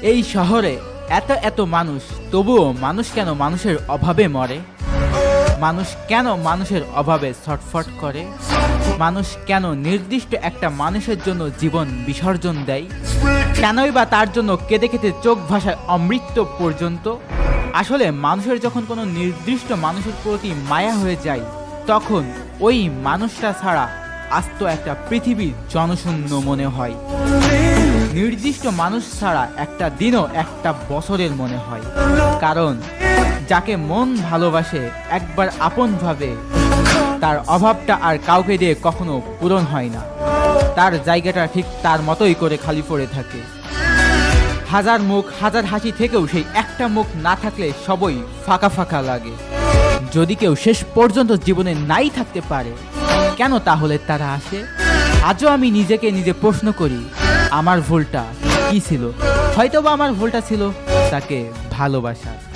এই শহরে এত এত মানুষ, তবুও মানুষ কেন মানুষের অভাবে মরে? মানুষ কেন মানুষের অভাবে ছটফট করে? মানুষ কেন নির্দিষ্ট একটা মানুষের জন্য জীবন বিসর্জন দেয়? কেনই বা তার জন্য কেঁদে কেঁদে চোখ ভাসায় অমৃত্যু পর্যন্ত? আসলে মানুষের যখন কোনো নির্দিষ্ট মানুষের প্রতি মায়া হয়ে যায়, তখন ওই মানুষটা ছাড়া আস্ত একটা পৃথিবীর জনশূন্য মনে হয়। নির্দিষ্ট মানুষ ছাড়া একটা দিনও একটা বছরের মনে হয়। কারণ যাকে মন ভালোবাসে একবার আপন ভাবে, তার অভাবটা আর কাউকে দিয়ে কখনো পূরণ হয় না। তার জায়গাটা ঠিক তার মতোই করে খালি পড়ে থাকে। হাজার মুখ হাজার হাসি থেকেও সেই একটা মুখ না থাকলে সবই ফাঁকা ফাঁকা লাগে। যদি কেউ শেষ পর্যন্ত জীবনে নাই থাকতে পারে, কেন তাহলে তারা আসে? আজও আমি নিজেকে নিজে প্রশ্ন করি, আমার ভুলটা কি ছিল? হয়তোবা আমার ভুলটা ছিল তাকে ভালোবাসা।